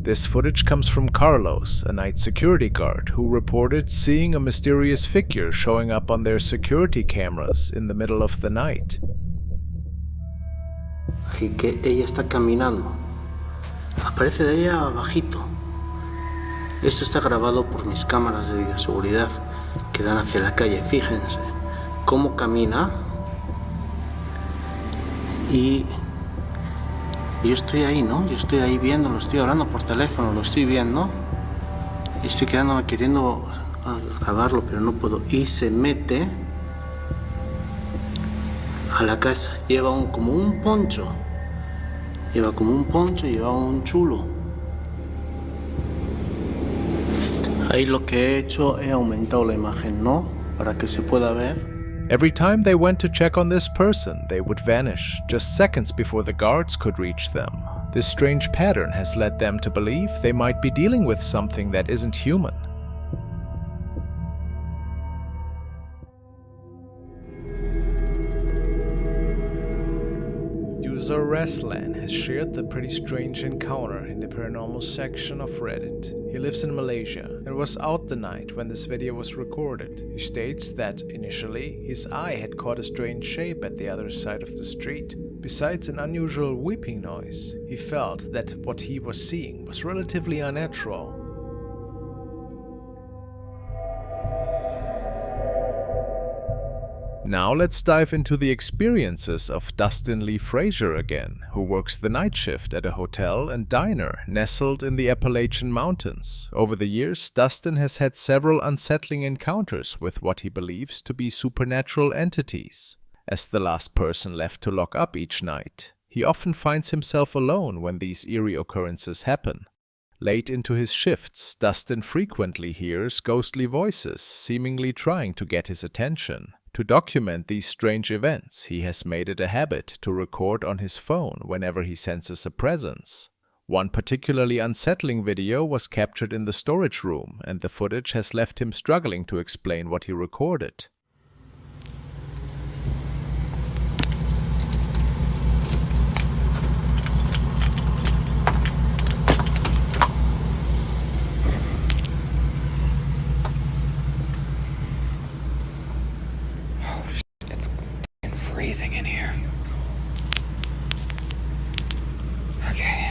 This footage comes from Carlos, a night security guard, who reported seeing a mysterious figure showing up on their security cameras in the middle of the night. Y que ella está caminando. Aparece de ella bajito. Esto está grabado por mis cámaras de videoseguridad que dan hacia la calle. Fíjense cómo camina. Y yo estoy ahí, ¿no? Yo estoy ahí viendo, lo estoy hablando por teléfono, lo estoy viendo. Y estoy quedándome queriendo grabarlo, pero no puedo. Y se mete a la casa. Lleva como un poncho. Lleva un chulo. Ahí lo que he hecho, he aumentado la imagen, ¿no? Para que se pueda ver. Every time they went to check on this person, they would vanish, just seconds before the guards could reach them. This strange pattern has led them to believe they might be dealing with something that isn't human. User Reslan has shared the pretty strange encounter in the paranormal section of Reddit. He lives in Malaysia and was out the night when this video was recorded. He states that initially his eye had caught a strange shape at the other side of the street. Besides an unusual weeping noise, he felt that what he was seeing was relatively unnatural. Now let's dive into the experiences of Dustin Lee Frazier again, who works the night shift at a hotel and diner nestled in the Appalachian Mountains. Over the years, Dustin has had several unsettling encounters with what he believes to be supernatural entities. As the last person left to lock up each night, he often finds himself alone when these eerie occurrences happen. Late into his shifts, Dustin frequently hears ghostly voices seemingly trying to get his attention. To document these strange events, he has made it a habit to record on his phone whenever he senses a presence. One particularly unsettling video was captured in the storage room, and the footage has left him struggling to explain what he recorded. Freezing in here. Okay.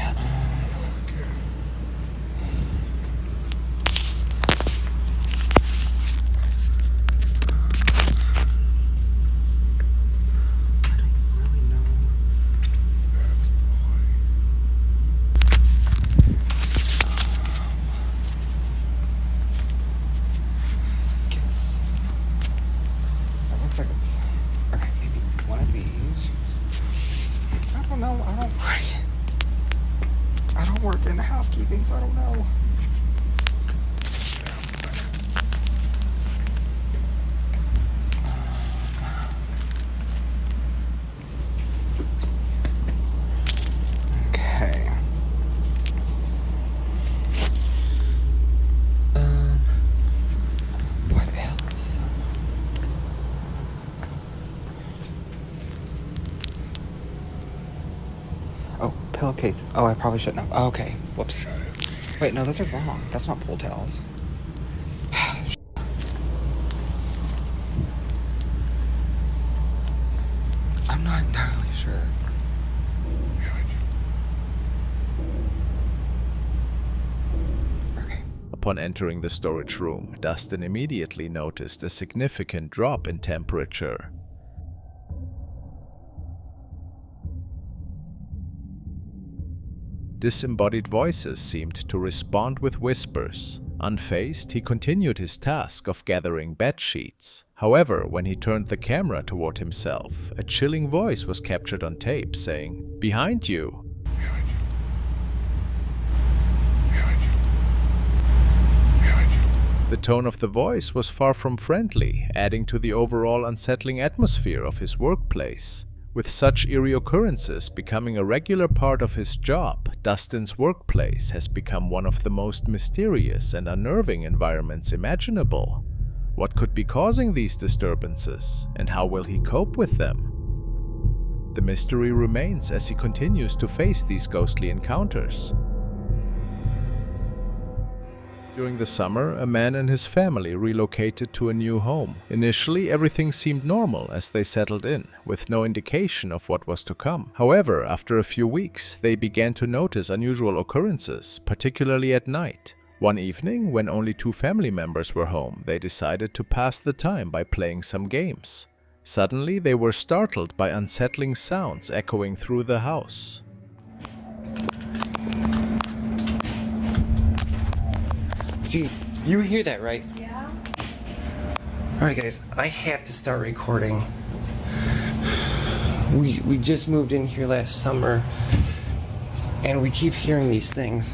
I don't work in housekeeping, so I don't know. Okay. What else? Oh, pillowcases. Oh, I probably shouldn't have. Oh, okay. Whoops. Wait, no, those are wrong. That's not pull towels. I'm not entirely sure. Okay. Upon entering the storage room, Dustin immediately noticed a significant drop in temperature. Disembodied voices seemed to respond with whispers. Unfazed, he continued his task of gathering bed sheets. However, when he turned the camera toward himself, a chilling voice was captured on tape saying, "Behind you!" The tone of the voice was far from friendly, adding to the overall unsettling atmosphere of his workplace. With such eerie occurrences becoming a regular part of his job, Dustin's workplace has become one of the most mysterious and unnerving environments imaginable. What could be causing these disturbances, and how will he cope with them? The mystery remains as he continues to face these ghostly encounters. During the summer, a man and his family relocated to a new home. Initially, everything seemed normal as they settled in, with no indication of what was to come. However, after a few weeks, they began to notice unusual occurrences, particularly at night. One evening, when only 2 family members were home, they decided to pass the time by playing some games. Suddenly, they were startled by unsettling sounds echoing through the house. Dude, you hear that, right? Yeah. Alright guys, I have to start recording. We just moved in here last summer and we keep hearing these things.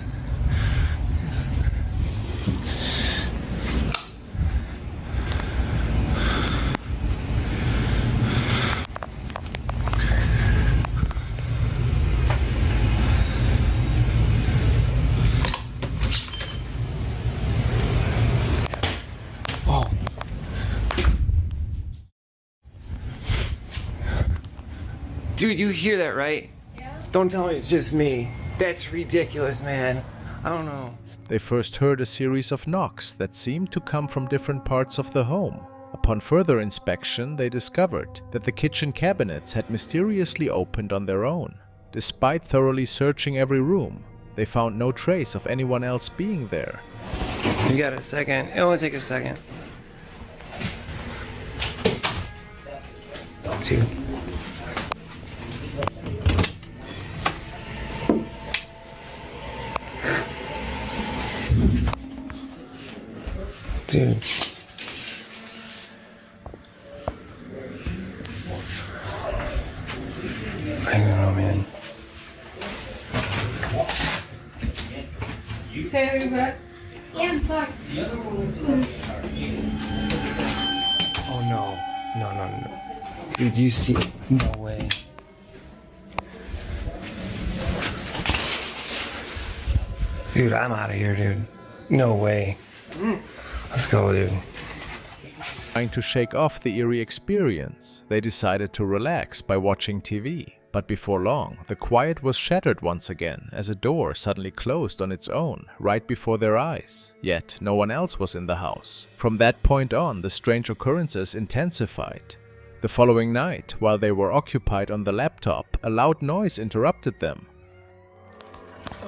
Dude, you hear that, right? Yeah. Don't tell me it's just me. That's ridiculous, man. I don't know. They first heard a series of knocks that seemed to come from different parts of the home. Upon further inspection, they discovered that the kitchen cabinets had mysteriously opened on their own. Despite thoroughly searching every room, they found no trace of anyone else being there. You got a second? It only take a second. 2. Dude. I don't know, man. Hey, are you back? Yeah, I'm fine. Oh no. No. Dude, you see? No way. Dude, I'm out of here, dude. No way. Let's go, dude. Trying to shake off the eerie experience, they decided to relax by watching TV. But before long, the quiet was shattered once again as a door suddenly closed on its own, right before their eyes. Yet, no one else was in the house. From that point on, the strange occurrences intensified. The following night, while they were occupied on the laptop, a loud noise interrupted them.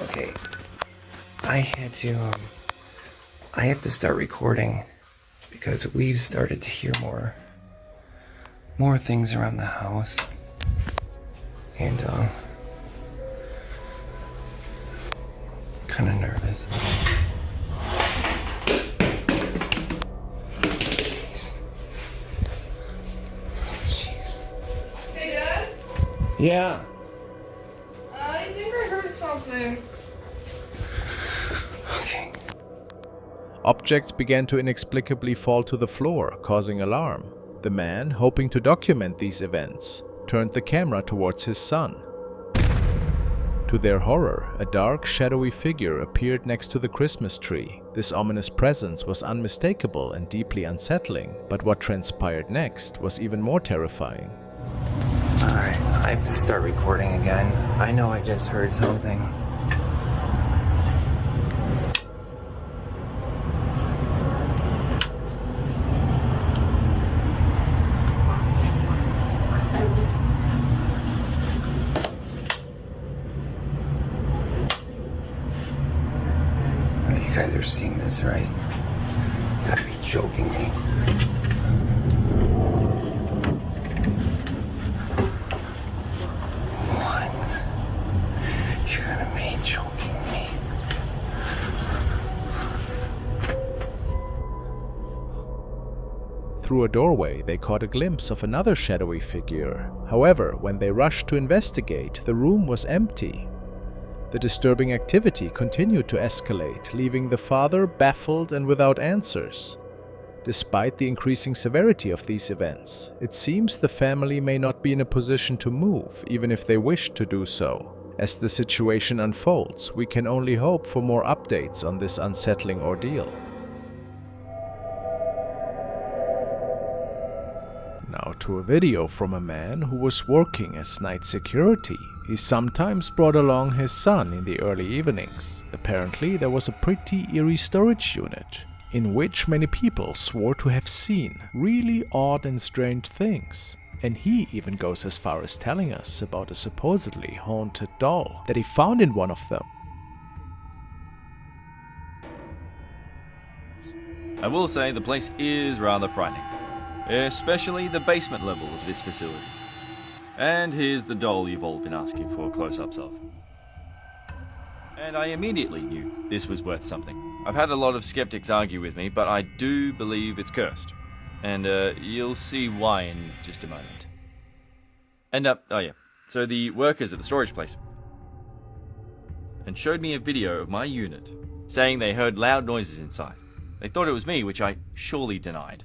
Okay. I have to start recording because we've started to hear more things around the house. And kind of nervous. Jeez. Hey, Dad? Yeah. I think I heard something. Okay. Objects began to inexplicably fall to the floor, causing alarm. The man, hoping to document these events, turned the camera towards his son. To their horror, a dark, shadowy figure appeared next to the Christmas tree. This ominous presence was unmistakable and deeply unsettling, but what transpired next was even more terrifying. Alright, I have to start recording again. I know I just heard something. You guys are seeing this, right? You gotta be joking me. What? You gotta be joking me. Through a doorway, they caught a glimpse of another shadowy figure. However, when they rushed to investigate, the room was empty. The disturbing activity continued to escalate, leaving the father baffled and without answers. Despite the increasing severity of these events, it seems the family may not be in a position to move, even if they wished to do so. As the situation unfolds, we can only hope for more updates on this unsettling ordeal. Now to a video from a man who was working as night security He sometimes brought along his son in the early evenings. Apparently, there was a pretty eerie storage unit in which many people swore to have seen really odd and strange things. And he even goes as far as telling us about a supposedly haunted doll that he found in one of them. I will say the place is rather frightening, especially the basement level of this facility. And here's the doll you've all been asking for close-ups of. And I immediately knew this was worth something. I've had a lot of skeptics argue with me, but I do believe it's cursed. And you'll see why in just a moment. And oh yeah, so the workers at the storage place and showed me a video of my unit saying they heard loud noises inside. They thought it was me, which I surely denied.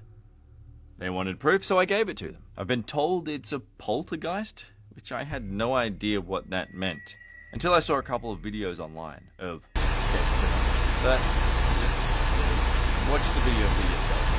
They wanted proof, so I gave it to them. I've been told it's a poltergeist, which I had no idea what that meant, until I saw a couple of videos online of said phenomenon. But just watch the video for yourself.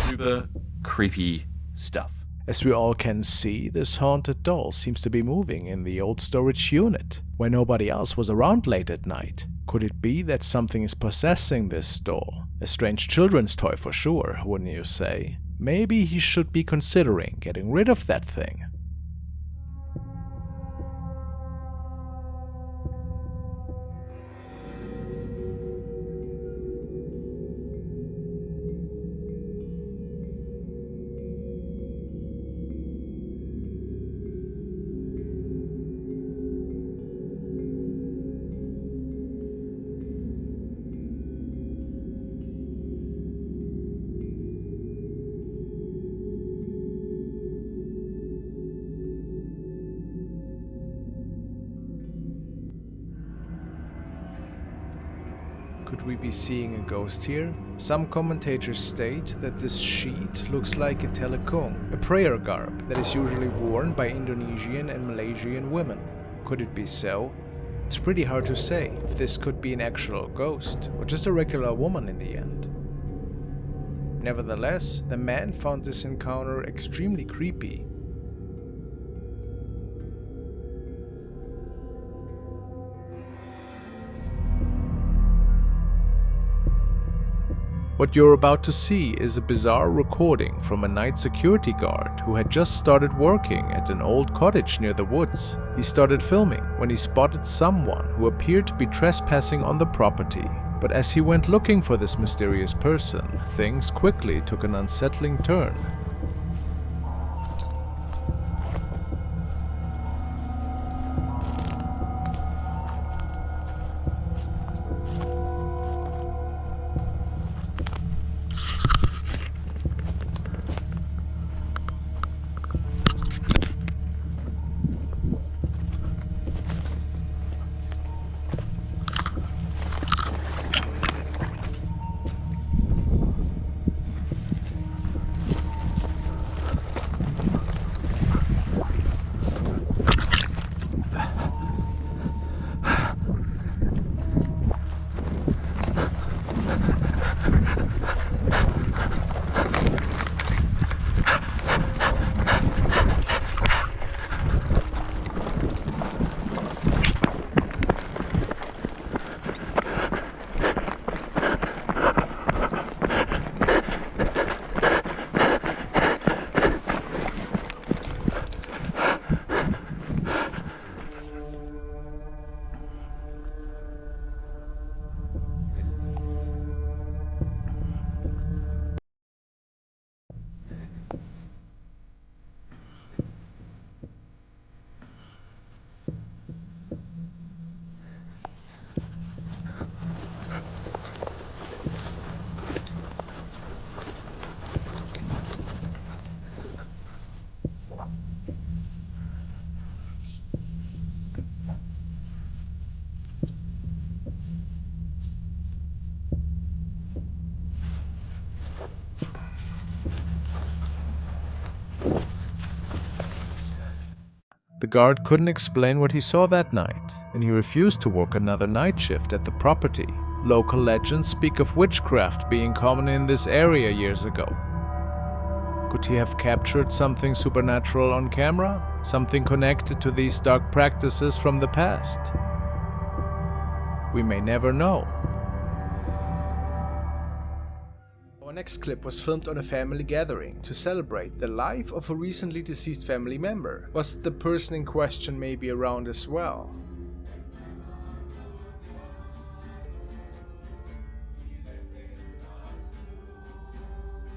Super creepy stuff. As we all can see, this haunted doll seems to be moving in the old storage unit, where nobody else was around late at night. Could it be that something is possessing this doll? A strange children's toy for sure, wouldn't you say? Maybe he should be considering getting rid of that thing. Could we be seeing a ghost here? Some commentators state that this sheet looks like a telekung, a prayer garb that is usually worn by Indonesian and Malaysian women. Could it be so? It's pretty hard to say if this could be an actual ghost or just a regular woman in the end. Nevertheless, the man found this encounter extremely creepy. What you're about to see is a bizarre recording from a night security guard who had just started working at an old cottage near the woods. He started filming when he spotted someone who appeared to be trespassing on the property. But as he went looking for this mysterious person, things quickly took an unsettling turn. guard couldn't explain what he saw that night, and he refused to work another night shift at the property. Local legends speak of witchcraft being common in this area years ago. Could he have captured something supernatural on camera? Something connected to these dark practices from the past? We may never know. Our next clip was filmed on a family gathering to celebrate the life of a recently deceased family member. Was the person in question maybe around as well?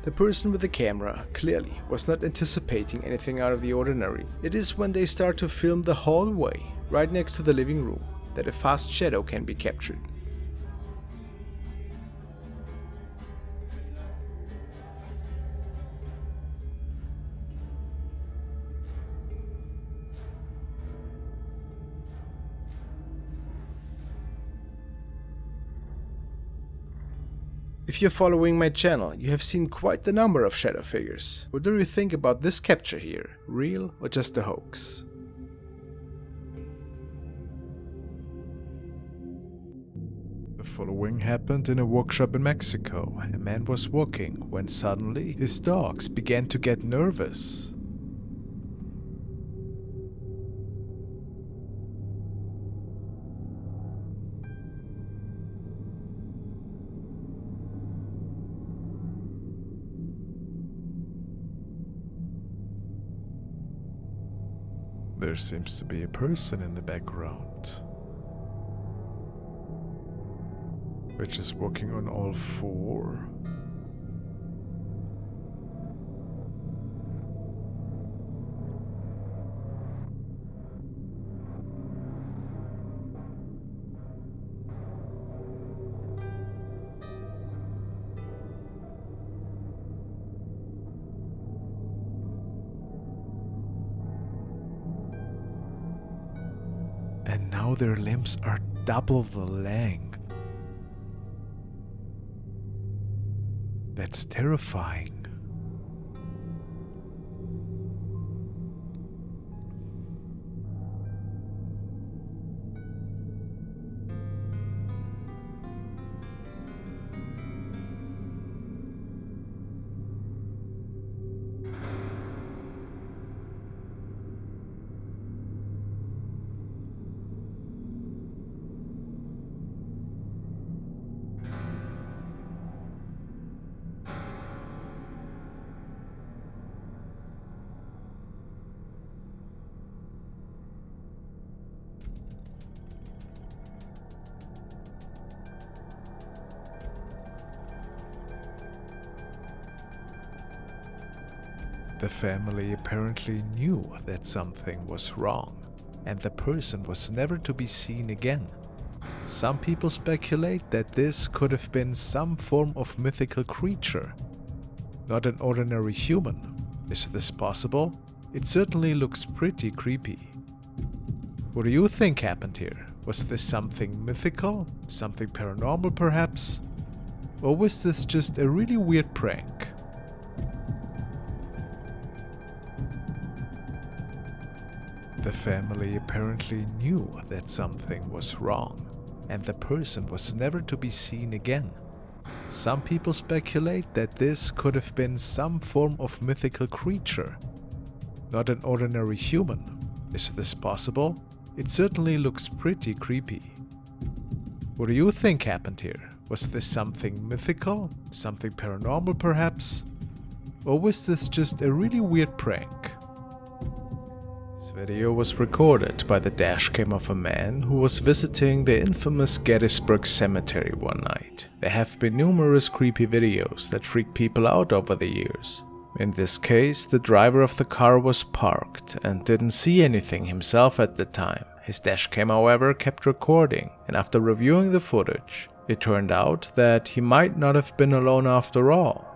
The person with the camera clearly was not anticipating anything out of the ordinary. It is when they start to film the hallway right next to the living room that a fast shadow can be captured. If you're following my channel, you have seen quite the number of shadow figures. What do you think about this capture here? Real or just a hoax? The following happened in a workshop in Mexico. A man was walking when suddenly his dogs began to get nervous. There seems to be a person in the background, which is walking on all four. And now their limbs are double the length. That's terrifying. The family apparently knew that something was wrong, and the person was never to be seen again. Some people speculate that this could have been some form of mythical creature, not an ordinary human. Is this possible? It certainly looks pretty creepy. What do you think happened here? Was this something mythical? Something paranormal perhaps? Or was this just a really weird prank? The family apparently knew that something was wrong, and the person was never to be seen again. Some people speculate that this could have been some form of mythical creature, not an ordinary human. Is this possible? It certainly looks pretty creepy. What do you think happened here? Was this something mythical? Something paranormal perhaps? Or was this just a really weird prank? This video was recorded by the dashcam of a man who was visiting the infamous Gettysburg Cemetery one night. There have been numerous creepy videos that freak people out over the years. In this case, the driver of the car was parked and didn't see anything himself at the time. His dashcam, however, kept recording, and after reviewing the footage, it turned out that he might not have been alone after all.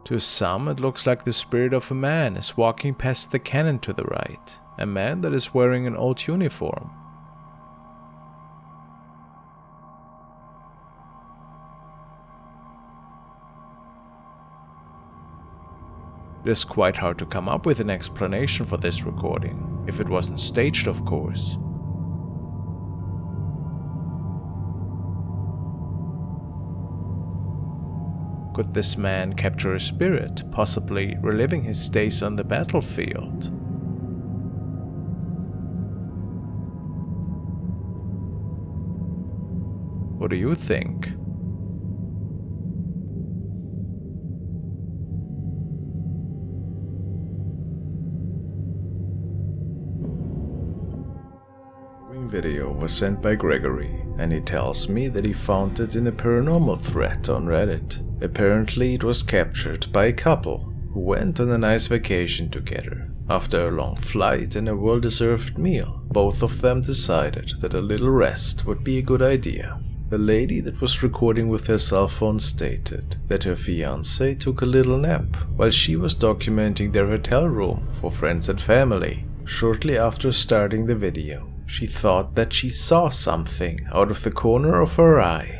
To some, it looks like the spirit of a man is walking past the cannon to the right, a man that is wearing an old uniform. It is quite hard to come up with an explanation for this recording, if it wasn't staged, of course. Could this man capture a spirit, possibly reliving his days on the battlefield? What do you think? Video was sent by Gregory, and he tells me that he found it in a paranormal thread on Reddit. Apparently it was captured by a couple who went on a nice vacation together. After a long flight and a well-deserved meal, both of them decided that a little rest would be a good idea. The lady that was recording with her cell phone stated that her fiancé took a little nap while she was documenting their hotel room for friends and family. Shortly after starting the video, she thought that she saw something out of the corner of her eye.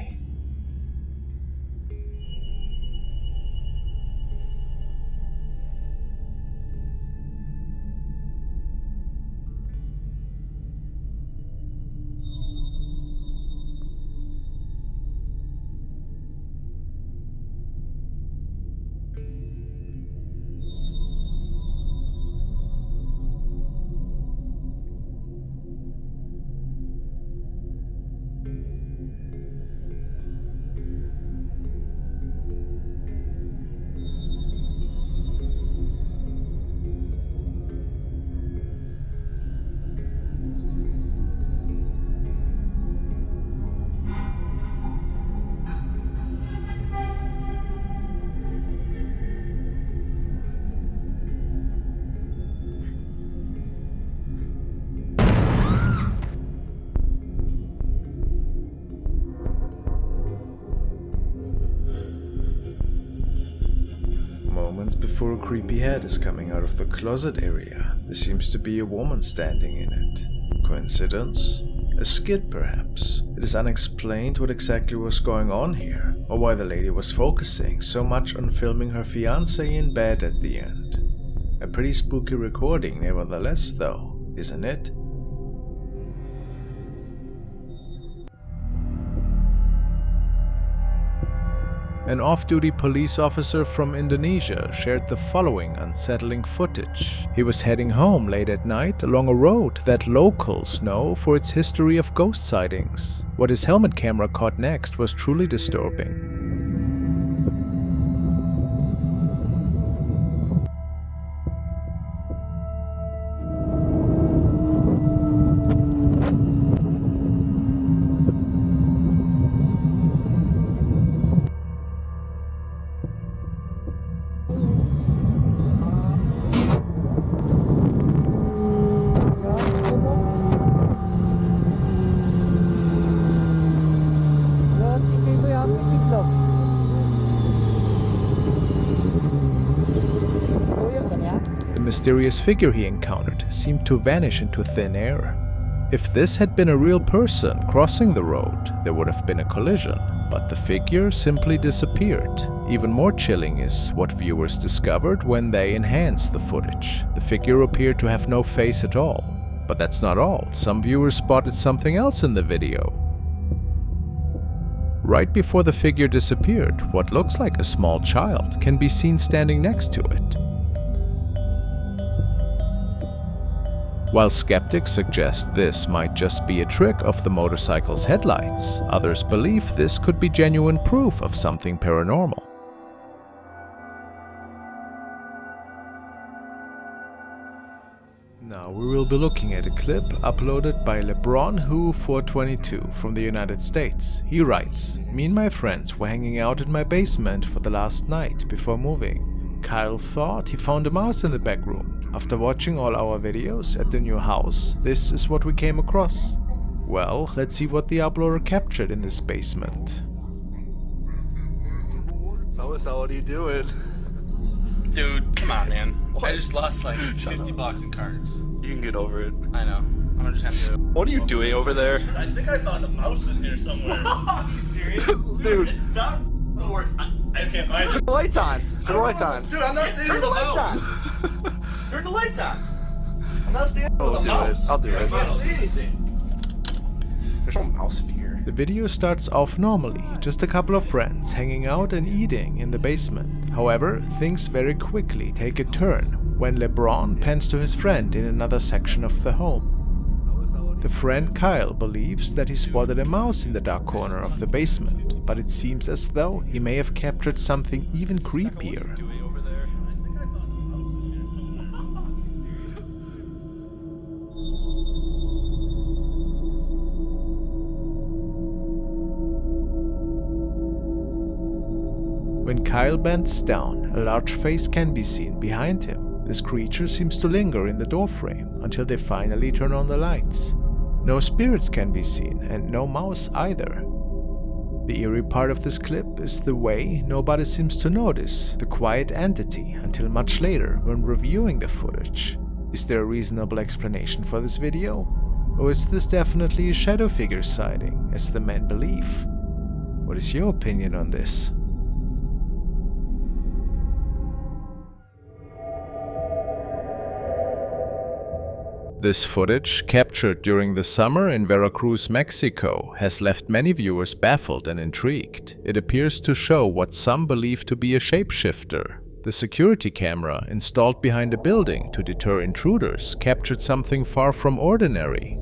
Before a creepy head is coming out of the closet area, there seems to be a woman standing in it. Coincidence? A skid, perhaps? It is unexplained what exactly was going on here, or why the lady was focusing so much on filming her fiancé in bed at the end. A pretty spooky recording nevertheless, though, isn't it? An off-duty police officer from Indonesia shared the following unsettling footage. He was heading home late at night along a road that locals know for its history of ghost sightings. What his helmet camera caught next was truly disturbing. The mysterious figure he encountered seemed to vanish into thin air. If this had been a real person crossing the road, there would have been a collision, but the figure simply disappeared. Even more chilling is what viewers discovered when they enhanced the footage. The figure appeared to have no face at all. But that's not all. Some viewers spotted something else in the video. Right before the figure disappeared, what looks like a small child can be seen standing next to it. While skeptics suggest this might just be a trick of the motorcycle's headlights, others believe this could be genuine proof of something paranormal. Now we will be looking at a clip uploaded by LeBronWho422 from the United States. He writes, "Me and my friends were hanging out in my basement for the last night before moving. Kyle thought he found a mouse in the back room. After watching all our videos at the new house, this is what we came across. Well, let's see what the uploader captured in this basement." So what are you doing? Dude, come on, man. I just lost like 50 bucks in cards. You can get over it. I know. I'm gonna just have to. What are you doing over there? I think I found a mouse in here somewhere. Are you serious? Dude. It's not. I can't find it. Turn the lights on. Turn the lights on. Dude, I'm not standing Turn with the a lights mouse. on. Turn the lights on. I'm not standing with a I'll do mouse. it. I'll do I it. can't see anything. There's no mouse in here. The video starts off normally, just a couple of friends hanging out and eating in the basement. However, things very quickly take a turn when LeBron pans to his friend in another section of the home. The friend Kyle believes that he spotted a mouse in the dark corner of the basement, but it seems as though he may have captured something even creepier. When Kyle bends down, a large face can be seen behind him. This creature seems to linger in the doorframe until they finally turn on the lights. No spirits can be seen, and no mouse either. The eerie part of this clip is the way nobody seems to notice the quiet entity until much later when reviewing the footage. Is there a reasonable explanation for this video? Or is this definitely a shadow figure sighting, as the men believe? What is your opinion on this? This footage, captured during the summer in Veracruz, Mexico, has left many viewers baffled and intrigued. It appears to show what some believe to be a shapeshifter. The security camera, installed behind a building to deter intruders, captured something far from ordinary.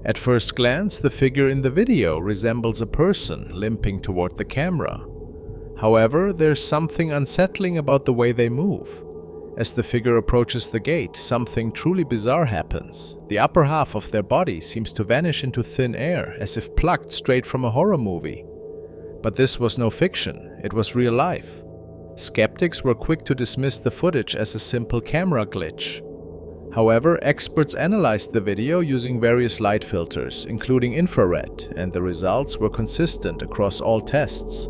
At first glance, the figure in the video resembles a person limping toward the camera. However, there's something unsettling about the way they move. As the figure approaches the gate, something truly bizarre happens. The upper half of their body seems to vanish into thin air, as if plucked straight from a horror movie. But this was no fiction, it was real life. Skeptics were quick to dismiss the footage as a simple camera glitch. However, experts analyzed the video using various light filters, including infrared, and the results were consistent across all tests.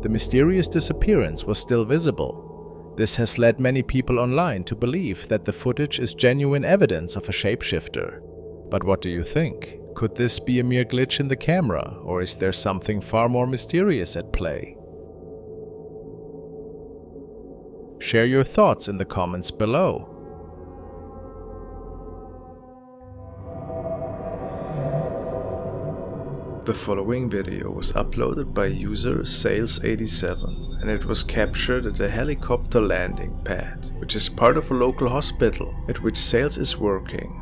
The mysterious disappearance was still visible. This has led many people online to believe that the footage is genuine evidence of a shapeshifter. But what do you think? Could this be a mere glitch in the camera, or is there something far more mysterious at play? Share your thoughts in the comments below. The following video was uploaded by user Sales87 and it was captured at a helicopter landing pad, which is part of a local hospital at which Sales is working.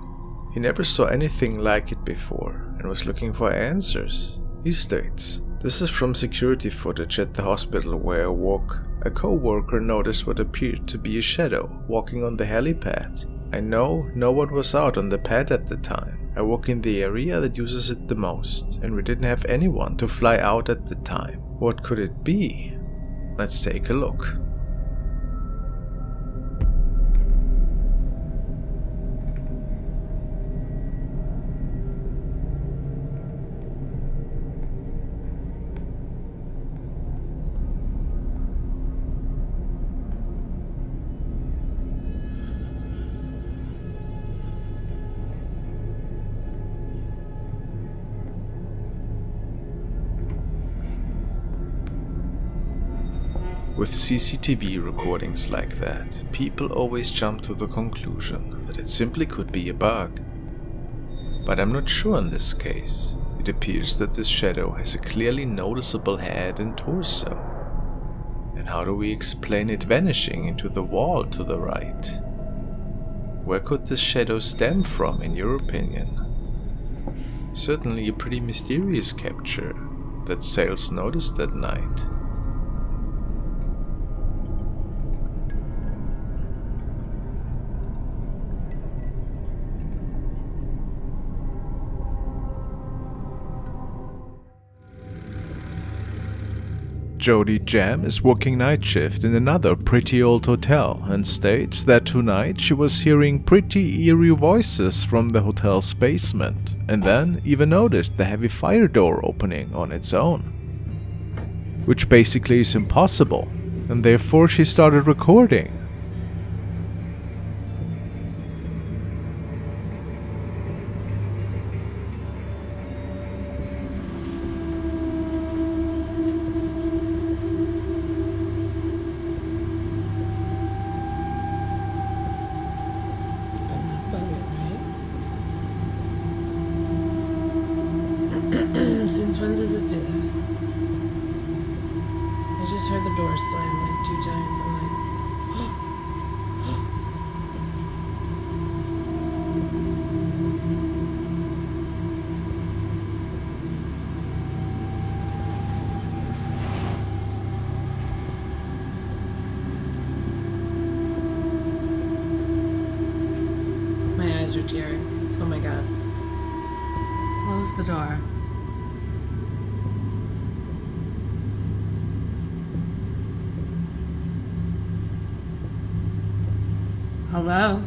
He never saw anything like it before and was looking for answers. He states, "This is from security footage at the hospital where I work. A co-worker noticed what appeared to be a shadow walking on the helipad. I know no one was out on the pad at the time. I work in the area that uses it the most, and we didn't have anyone to fly out at the time. What could it be? Let's take a look." With CCTV recordings like that, people always jump to the conclusion that it simply could be a bug. But I'm not sure in this case. It appears that this shadow has a clearly noticeable head and torso. And how do we explain it vanishing into the wall to the right? Where could this shadow stem from, in your opinion? Certainly a pretty mysterious capture that Sales noticed that night. Jody Jam is working night shift in another pretty old hotel and states that tonight she was hearing pretty eerie voices from the hotel's basement, and then even noticed the heavy fire door opening on its own. Which basically is impossible, and therefore she started recording. Since when does it do this? I just heard the door slam like 2 times. I'm like, my eyes are tearing. Oh my god. Close the door. Hello?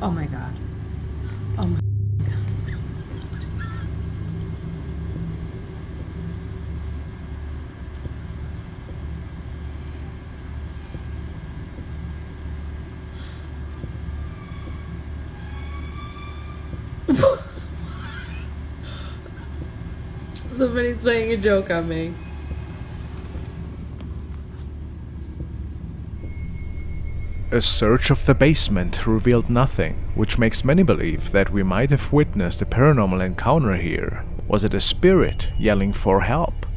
Oh my god. Oh my god. Somebody's playing a joke on me. A search of the basement revealed nothing, which makes many believe that we might have witnessed a paranormal encounter here. Was it a spirit yelling for help?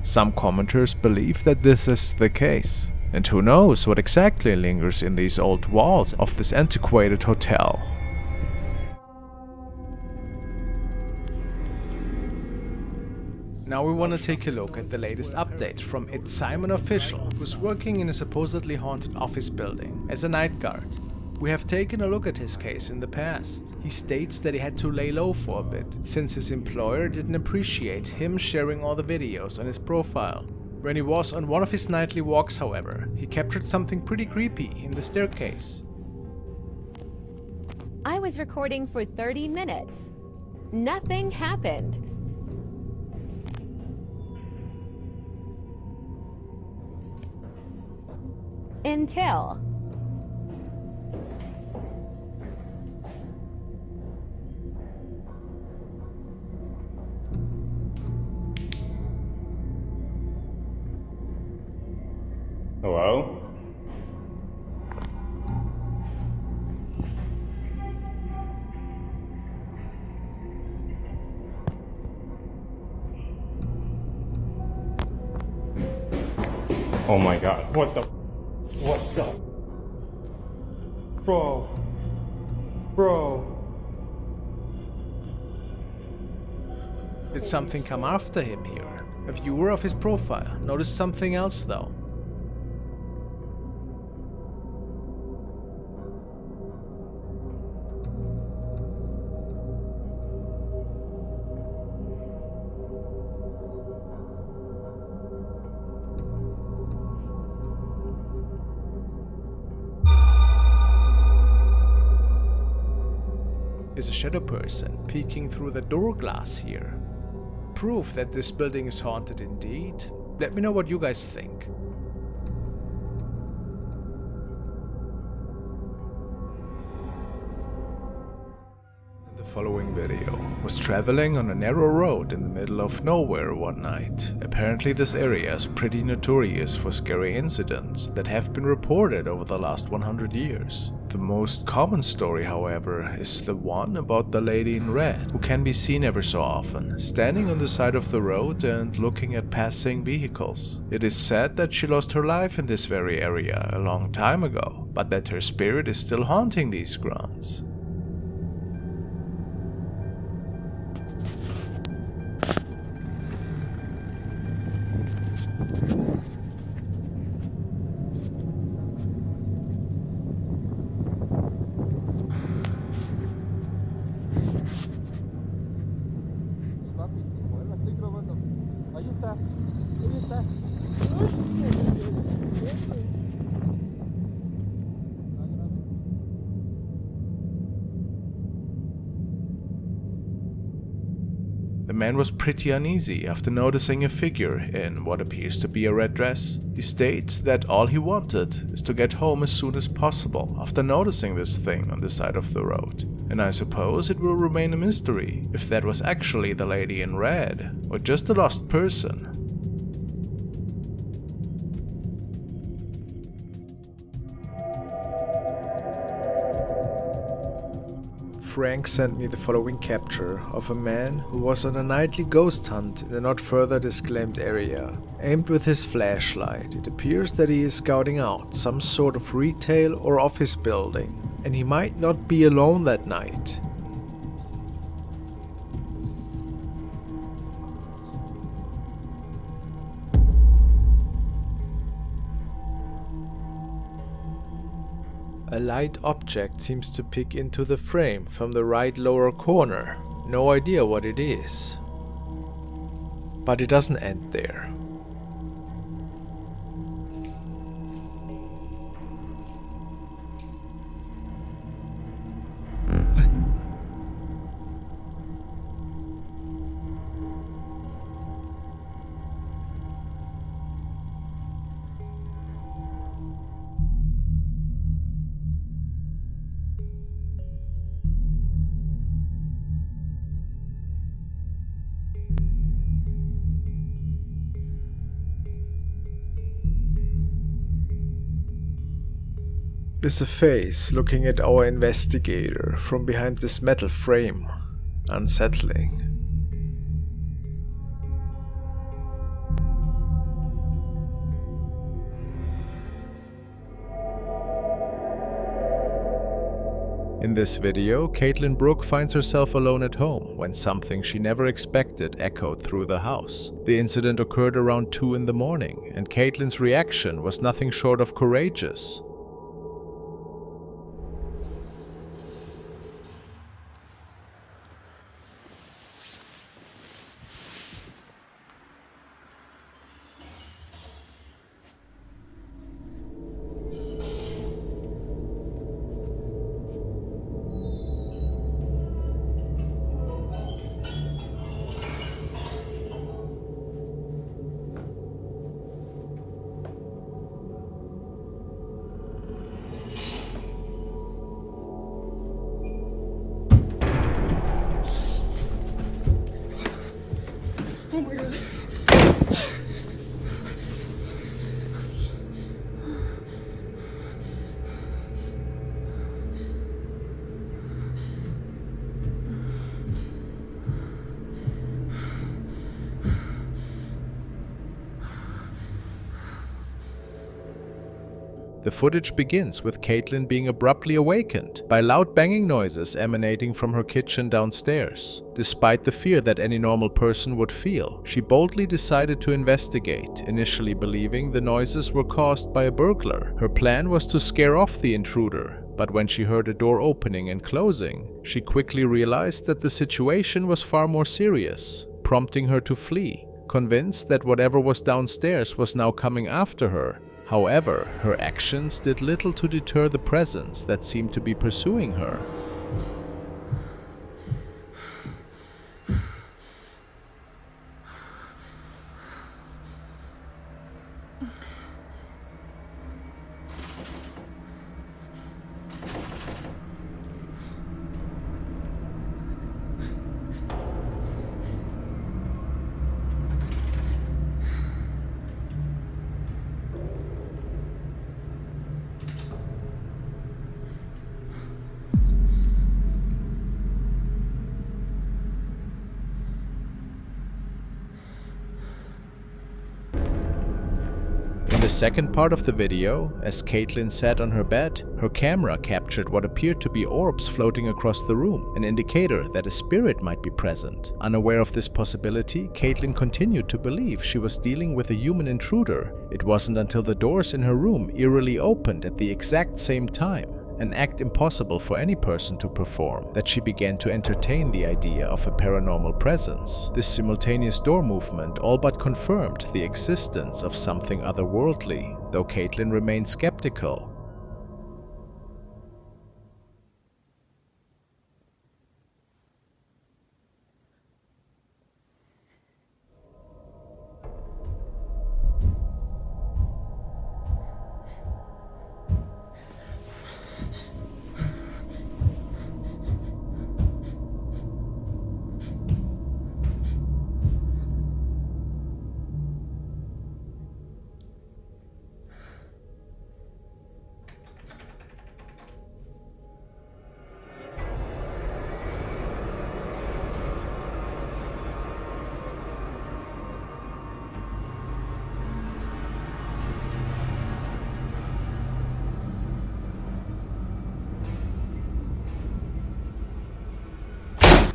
Some commenters believe that this is the case, and who knows what exactly lingers in these old walls of this antiquated hotel. Now we want to take a look at the latest update from It's Simon Official, who's working in a supposedly haunted office building as a night guard. We have taken a look at his case in the past. He states that he had to lay low for a bit, since his employer didn't appreciate him sharing all the videos on his profile. When he was on one of his nightly walks, however, he captured something pretty creepy in the staircase. I was recording for 30 minutes. Nothing happened. Until... Hello? Oh my god, what the? Bro. Did something come after him here? A viewer of his profile noticed something else though. Is a shadow person peeking through the door glass here. Proof that this building is haunted indeed. Let me know what you guys think. The following video was traveling on a narrow road in the middle of nowhere one night. Apparently this area is pretty notorious for scary incidents that have been reported over the last 100 years. The most common story, however, is the one about the lady in red, who can be seen ever so often, standing on the side of the road and looking at passing vehicles. It is said that she lost her life in this very area a long time ago, but that her spirit is still haunting these grounds. Ahí está. The man was pretty uneasy after noticing a figure in what appears to be a red dress. He states that all he wanted is to get home as soon as possible after noticing this thing on the side of the road. And I suppose it will remain a mystery if that was actually the lady in red or just a lost person. Frank sent me the following capture of a man who was on a nightly ghost hunt in a not further disclaimed area. Aimed with his flashlight, it appears that he is scouting out some sort of retail or office building, and he might not be alone that night. A light object seems to peek into the frame from the right lower corner. No idea what it is. But it doesn't end there. Is a face looking at our investigator from behind this metal frame. Unsettling. In this video, Caitlin Brooke finds herself alone at home when something she never expected echoed through the house. The incident occurred around 2 in the morning, and Caitlin's reaction was nothing short of courageous. Oh my god. The footage begins with Caitlin being abruptly awakened by loud banging noises emanating from her kitchen downstairs. Despite the fear that any normal person would feel, she boldly decided to investigate, initially believing the noises were caused by a burglar. Her plan was to scare off the intruder, but when she heard a door opening and closing, she quickly realized that the situation was far more serious, prompting her to flee, convinced that whatever was downstairs was now coming after her. However, her actions did little to deter the presence that seemed to be pursuing her. In the second part of the video, as Caitlin sat on her bed, her camera captured what appeared to be orbs floating across the room, an indicator that a spirit might be present. Unaware of this possibility, Caitlin continued to believe she was dealing with a human intruder. It wasn't until the doors in her room eerily opened at the exact same time an act impossible for any person to perform, that she began to entertain the idea of a paranormal presence. This simultaneous door movement all but confirmed the existence of something otherworldly, though Caitlin remained skeptical.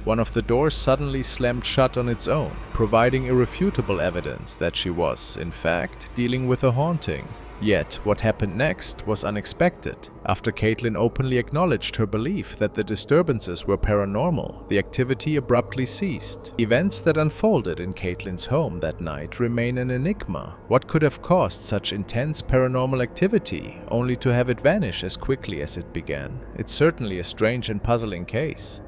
One of the doors suddenly slammed shut on its own, providing irrefutable evidence that she was, in fact, dealing with a haunting. Yet, what happened next was unexpected. After Caitlin openly acknowledged her belief that the disturbances were paranormal, the activity abruptly ceased. Events that unfolded in Caitlin's home that night remain an enigma. What could have caused such intense paranormal activity, only to have it vanish as quickly as it began? It's certainly a strange and puzzling case.